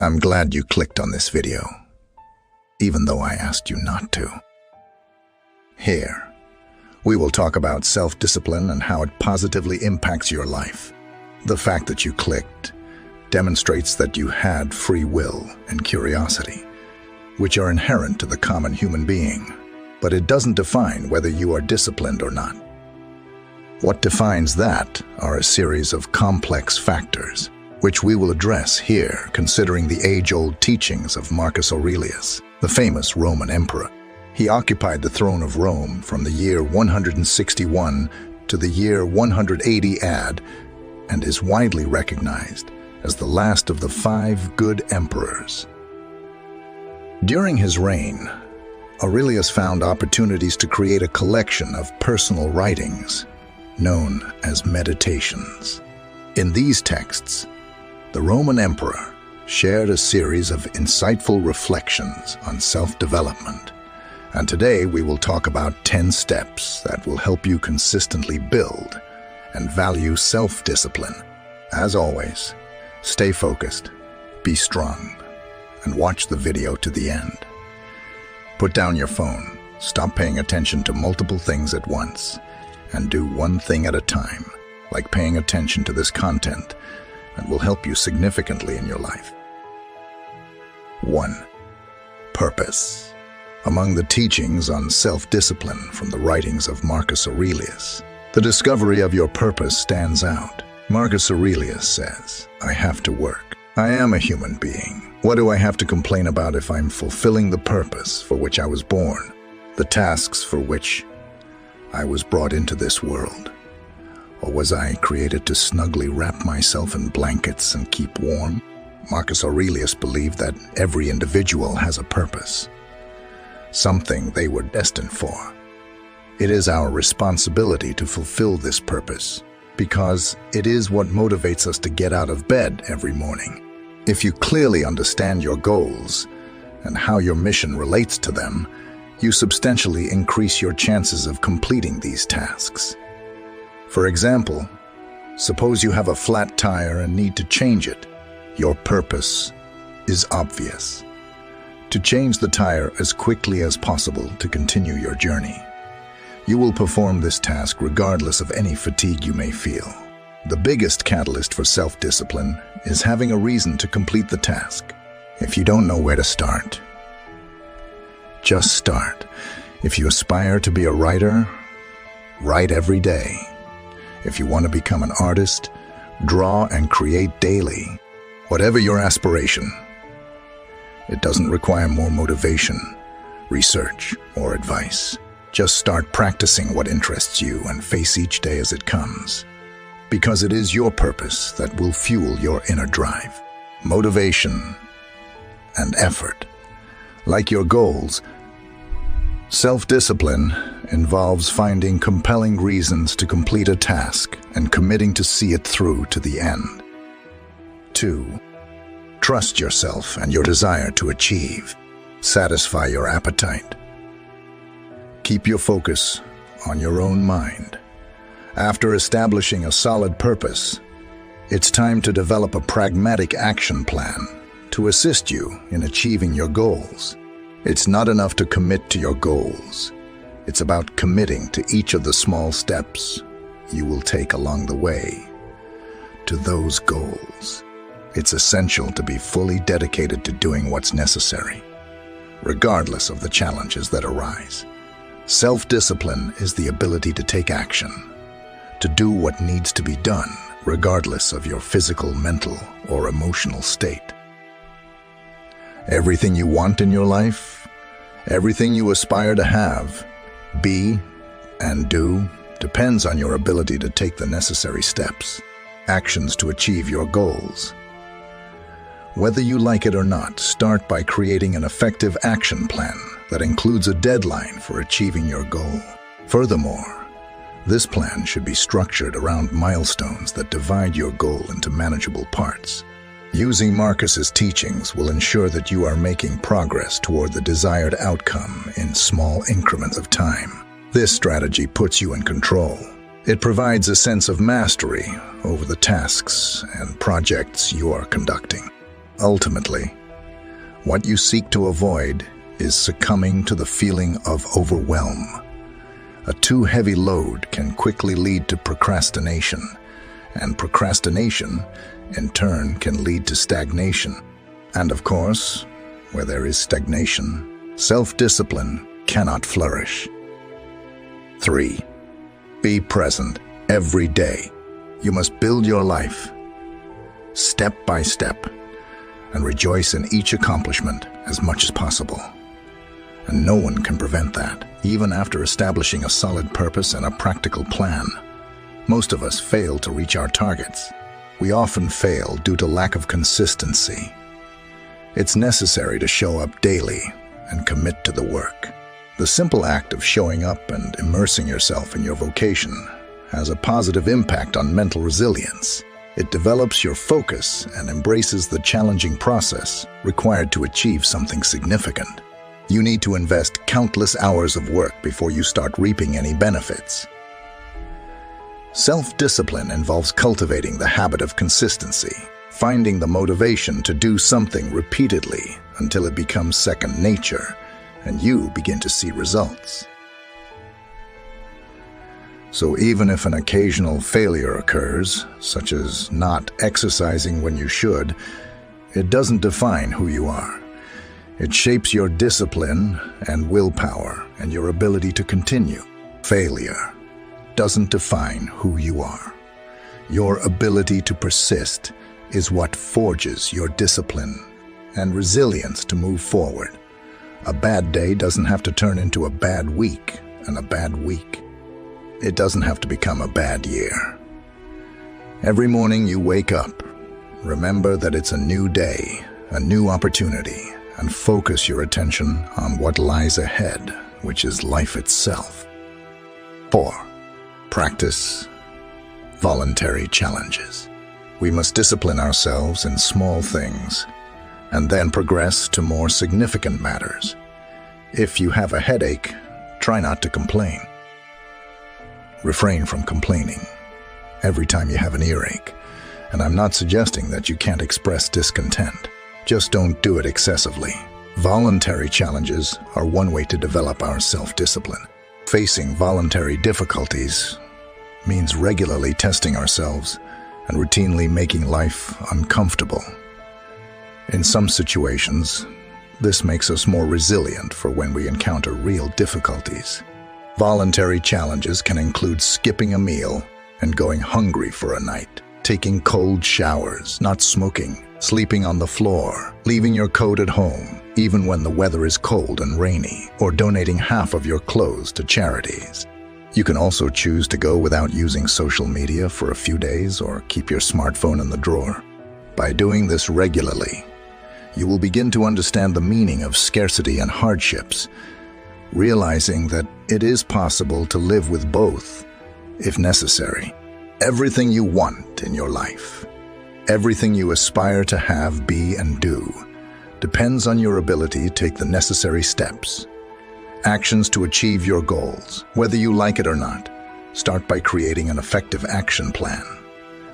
I'm glad you clicked on this video, even though I asked you not to. Here, we will talk about self-discipline and how it positively impacts your life. The fact that you clicked demonstrates that you had free will and curiosity, which are inherent to the common human being, but it doesn't define whether you are disciplined or not. What defines that are a series of complex factors, which we will address here, considering the age-old teachings of Marcus Aurelius, the famous Roman emperor. He occupied the throne of Rome from the year 161 to the year 180 AD, and is widely recognized as the last of the 5 good emperors. During his reign, Aurelius found opportunities to create a collection of personal writings known as meditations. In these texts, the Roman emperor shared a series of insightful reflections on self-development, and today we will talk about 10 steps that will help you consistently build and value self-discipline. As always, stay focused, be strong, and watch the video to the end. Put down your phone, stop paying attention to multiple things at once, and do one thing at a time, like paying attention to this content, and will help you significantly in your life. 1. Purpose. Among the teachings on self-discipline from the writings of Marcus Aurelius, the discovery of your purpose stands out. Marcus Aurelius says, "I have to work. I am a human being. What do I have to complain about if I'm fulfilling the purpose for which I was born, the tasks for which I was brought into this world? Or was I created to snugly wrap myself in blankets and keep warm?" Marcus Aurelius believed that every individual has a purpose, something they were destined for. It is our responsibility to fulfill this purpose, because it is what motivates us to get out of bed every morning. If you clearly understand your goals and how your mission relates to them, you substantially increase your chances of completing these tasks. For example, suppose you have a flat tire and need to change it. Your purpose is obvious: to change the tire as quickly as possible to continue your journey. You will perform this task regardless of any fatigue you may feel. The biggest catalyst for self-discipline is having a reason to complete the task. If you don't know where to start, just start. If you aspire to be a writer, write every day. If you want to become an artist, draw and create daily. Whatever your aspiration, it doesn't require more motivation, research, or advice. Just start practicing what interests you and face each day as it comes, because it is your purpose that will fuel your inner drive, motivation, and effort. Like your goals, self-discipline involves finding compelling reasons to complete a task and committing to see it through to the end. 2. Trust yourself and your desire to achieve. Satisfy your appetite. Keep your focus on your own mind. After establishing a solid purpose, it's time to develop a pragmatic action plan to assist you in achieving your goals. It's not enough to commit to your goals. It's about committing to each of the small steps you will take along the way to those goals. It's essential to be fully dedicated to doing what's necessary, regardless of the challenges that arise. Self-discipline is the ability to take action, to do what needs to be done, regardless of your physical, mental, or emotional state. Everything you want in your life, everything you aspire to have, be, and do, depends on your ability to take the necessary steps, actions to achieve your goals. Whether you like it or not, start by creating an effective action plan that includes a deadline for achieving your goal. Furthermore, this plan should be structured around milestones that divide your goal into manageable parts. Using Marcus's teachings will ensure that you are making progress toward the desired outcome in small increments of time. This strategy puts you in control. It provides a sense of mastery over the tasks and projects you are conducting. Ultimately, what you seek to avoid is succumbing to the feeling of overwhelm. A too heavy load can quickly lead to procrastination, and procrastination, in turn, can lead to stagnation. And of course, where there is stagnation, self-discipline cannot flourish. 3. Be present every day. You must build your life step by step and rejoice in each accomplishment as much as possible. And no one can prevent that, even after establishing a solid purpose and a practical plan. Most of us fail to reach our targets. We often fail due to lack of consistency. It's necessary to show up daily and commit to the work. The simple act of showing up and immersing yourself in your vocation has a positive impact on mental resilience. It develops your focus and embraces the challenging process required to achieve something significant. You need to invest countless hours of work before you start reaping any benefits. Self-discipline involves cultivating the habit of consistency, finding the motivation to do something repeatedly until it becomes second nature and you begin to see results. So even if an occasional failure occurs, such as not exercising when you should, it doesn't define who you are. It shapes your discipline and willpower and your ability to continue. Failure doesn't define who you are. Your ability to persist is what forges your discipline and resilience to move forward. A bad day doesn't have to turn into a bad week, and a bad week, it doesn't have to become a bad year. Every morning you wake up, remember that it's a new day, a new opportunity, and focus your attention on what lies ahead, which is life itself. 4. Practice voluntary challenges. We must discipline ourselves in small things and then progress to more significant matters. If you have a headache, try not to complain. Refrain from complaining every time you have an earache, and I'm not suggesting that you can't express discontent. Just don't do it excessively. Voluntary challenges are one way to develop our self-discipline. Facing voluntary difficulties means regularly testing ourselves and routinely making life uncomfortable. In some situations, this makes us more resilient for when we encounter real difficulties. Voluntary challenges can include skipping a meal and going hungry for a night, taking cold showers, not smoking, sleeping on the floor, leaving your coat at home, even when the weather is cold and rainy, or donating half of your clothes to charities. You can also choose to go without using social media for a few days or keep your smartphone in the drawer. By doing this regularly, you will begin to understand the meaning of scarcity and hardships, realizing that it is possible to live with both, if necessary. Everything you want in your life, everything you aspire to have, be, and do, depends on your ability to take the necessary steps, actions to achieve your goals. Whether you like it or not, start by creating an effective action plan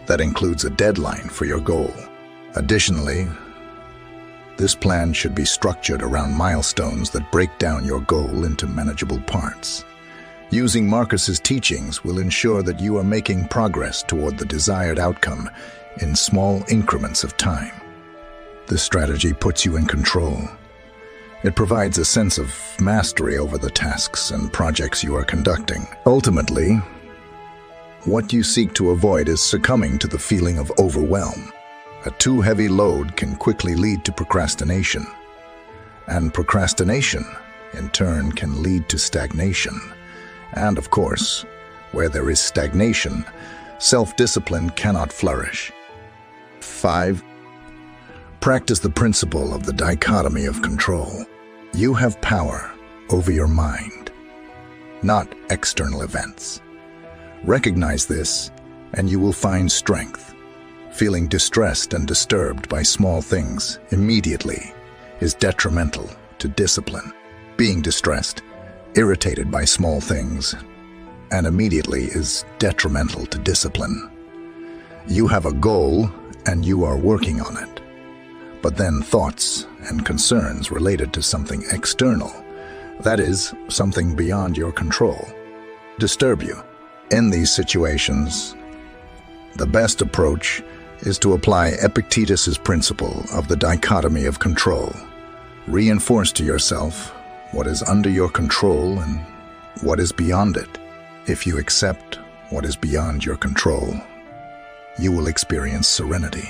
that includes a deadline for your goal. Additionally, this plan should be structured around milestones that break down your goal into manageable parts. Using Marcus's teachings will ensure that you are making progress toward the desired outcome in small increments of time. This strategy puts you in control. It provides a sense of mastery over the tasks and projects you are conducting. Ultimately, what you seek to avoid is succumbing to the feeling of overwhelm. A too heavy load can quickly lead to procrastination, and procrastination, in turn, can lead to stagnation. And of course, where there is stagnation, self-discipline cannot flourish. 5. Practice the principle of the dichotomy of control. You have power over your mind, not external events. Recognize this, and you will find strength. Feeling distressed and disturbed by small things immediately is detrimental to discipline. Being distressed, irritated by small things, and immediately is detrimental to discipline. You have a goal and you are working on it. but then thoughts and concerns related to something external, that is, something beyond your control, disturb you. In these situations, the best approach is to apply Epictetus's principle of the dichotomy of control. Reinforce to yourself what is under your control and what is beyond it. If you accept what is beyond your control, you will experience serenity.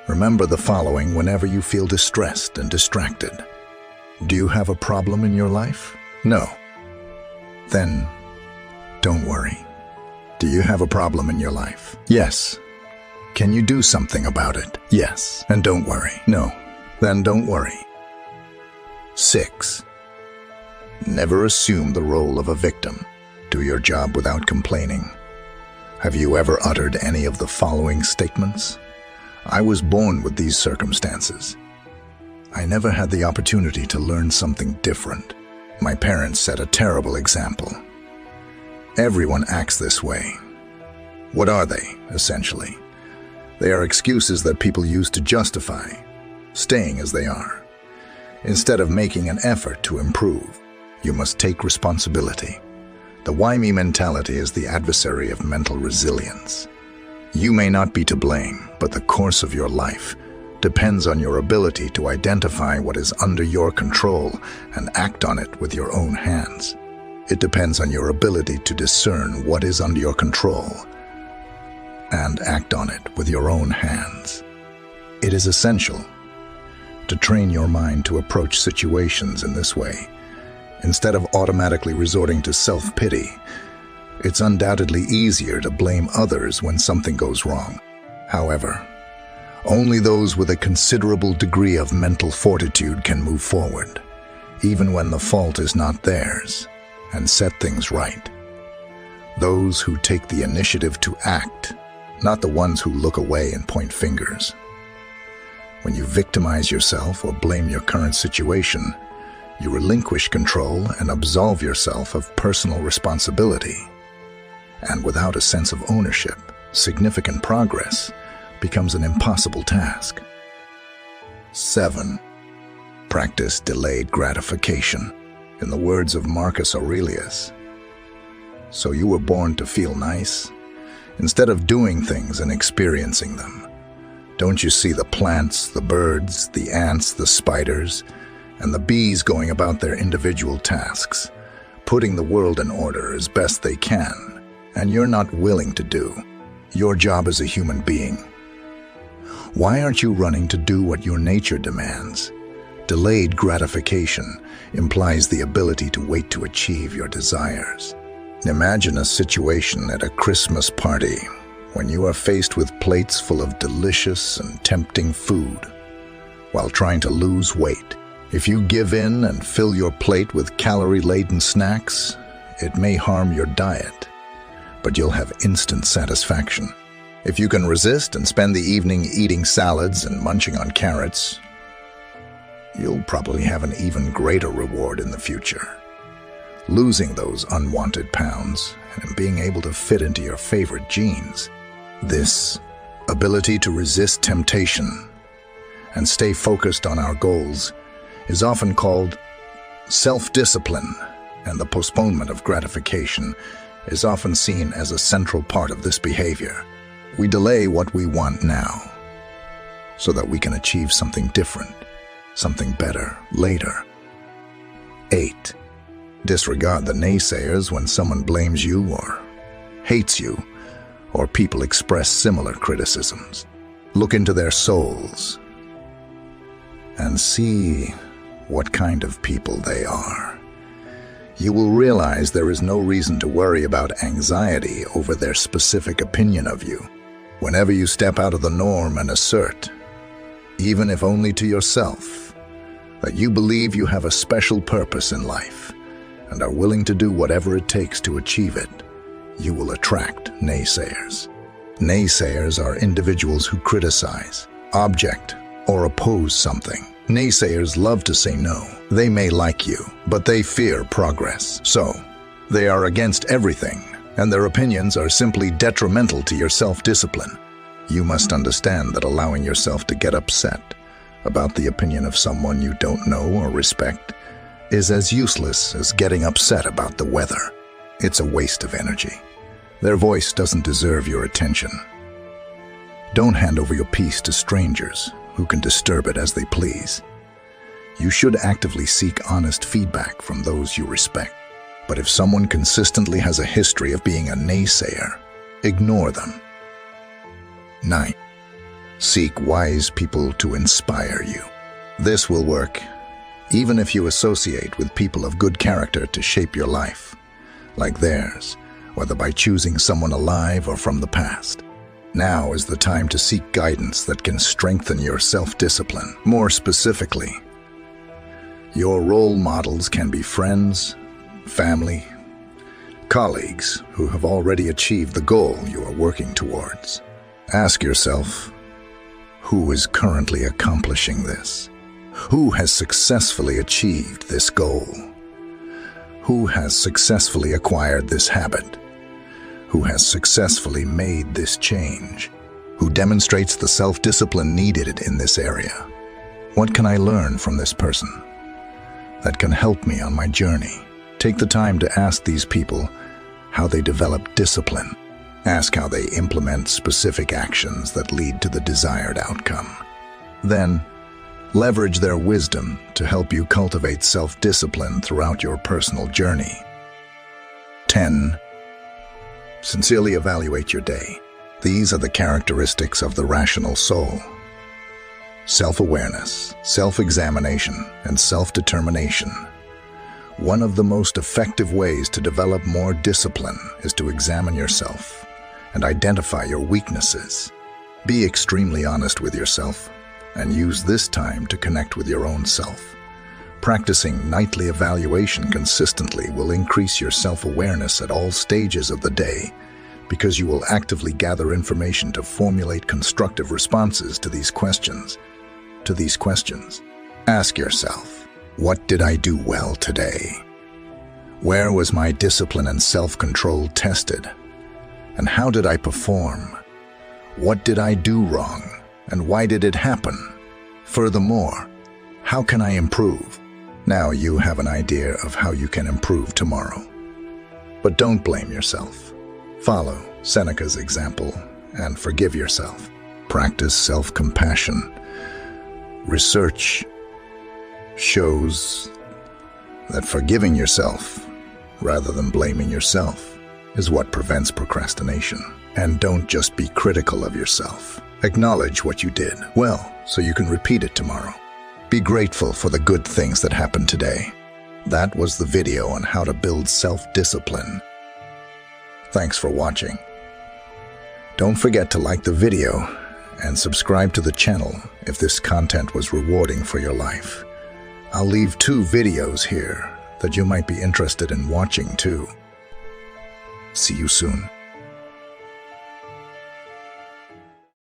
Remember the following whenever you feel distressed and distracted. Do you have a problem in your life? No. Then, don't worry. Do you have a problem in your life? Yes. Can you do something about it? Yes. And don't worry. No. Then don't worry. 6. Never assume the role of a victim. Do your job without complaining. Have you ever uttered any of the following statements? I was born with these circumstances. I never had the opportunity to learn something different. My parents set a terrible example. Everyone acts this way. What are they, essentially? They are excuses that people use to justify staying as they are. Instead of making an effort to improve, you must take responsibility. The why me mentality is the adversary of mental resilience. You may not be to blame, but the course of your life depends on your ability to identify what is under your control and act on it with your own hands. It depends on your ability to discern what is under your control and act on it with your own hands. It is essential to train your mind to approach situations in this way. Instead of automatically resorting to self-pity, it's undoubtedly easier to blame others when something goes wrong. However, only those with a considerable degree of mental fortitude can move forward, even when the fault is not theirs, and set things right. Those who take the initiative to act, not the ones who look away and point fingers. When you victimize yourself or blame your current situation, you relinquish control and absolve yourself of personal responsibility. And without a sense of ownership, significant progress becomes an impossible task. 7. Practice delayed gratification. In the words of Marcus Aurelius, so you were born to feel nice? Instead of doing things and experiencing them, don't you see the plants, the birds, the ants, the spiders, and the bees going about their individual tasks, putting the world in order as best they can, and you're not willing to do your job as a human being? Why aren't you running to do what your nature demands? Delayed gratification implies the ability to wait to achieve your desires. Imagine a situation at a Christmas party when you are faced with plates full of delicious and tempting food while trying to lose weight. If you give in and fill your plate with calorie-laden snacks, it may harm your diet, but you'll have instant satisfaction. If you can resist and spend the evening eating salads and munching on carrots, you'll probably have an even greater reward in the future. Losing those unwanted pounds and being able to fit into your favorite jeans. This ability to resist temptation and stay focused on our goals is often called self-discipline, and the postponement of gratification is often seen as a central part of this behavior. We delay what we want now so that we can achieve something different, something better later. 8. Disregard the naysayers when someone blames you or hates you, or people express similar criticisms. Look into their souls and see what kind of people they are. You will realize there is no reason to worry about anxiety over their specific opinion of you. Whenever you step out of the norm and assert, even if only to yourself, that you believe you have a special purpose in life and are willing to do whatever it takes to achieve it, you will attract naysayers. Naysayers are individuals who criticize, object, or oppose something. Naysayers love to say no. They may like you, but they fear progress. So, they are against everything, and their opinions are simply detrimental to your self-discipline. You must understand that allowing yourself to get upset about the opinion of someone you don't know or respect is as useless as getting upset about the weather. It's a waste of energy. Their voice doesn't deserve your attention. Don't hand over your peace to strangers who can disturb it as they please. You should actively seek honest feedback from those you respect. But if someone consistently has a history of being a naysayer, ignore them. 9. Seek wise people to inspire you. This will work, even if you associate with people of good character to shape your life, like theirs, whether by choosing someone alive or from the past. Now is the time to seek guidance that can strengthen your self-discipline. More specifically, your role models can be friends, family, colleagues who have already achieved the goal you are working towards. Ask yourself, who is currently accomplishing this? Who has successfully achieved this goal? Who has successfully acquired this habit? Who has successfully made this change? Who demonstrates the self-discipline needed in this area? What can I learn from this person that can help me on my journey? Take the time to ask these people how they develop discipline. Ask how they implement specific actions that lead to the desired outcome. Then, leverage their wisdom to help you cultivate self-discipline throughout your personal journey. 10. Sincerely evaluate your day. These are the characteristics of the rational soul: self-awareness, self-examination, and self-determination. One of the most effective ways to develop more discipline is to examine yourself and identify your weaknesses. Be extremely honest with yourself and use this time to connect with your own self. Practicing nightly evaluation consistently will increase your self-awareness at all stages of the day, because you will actively gather information to formulate constructive responses to these questions. Ask yourself, what did I do well today? Where was my discipline and self-control tested? And how did I perform? What did I do wrong? And why did it happen? Furthermore, how can I improve? Now you have an idea of how you can improve tomorrow. But don't blame yourself. Follow Seneca's example and forgive yourself. Practice self-compassion. Research shows that forgiving yourself rather than blaming yourself is what prevents procrastination. And don't just be critical of yourself. Acknowledge what you did well so you can repeat it tomorrow. Be grateful for the good things that happened today. That was the video on how to build self-discipline. Thanks for watching. Don't forget to like the video and subscribe to the channel if this content was rewarding for your life. I'll leave 2 videos here that you might be interested in watching too. See you soon.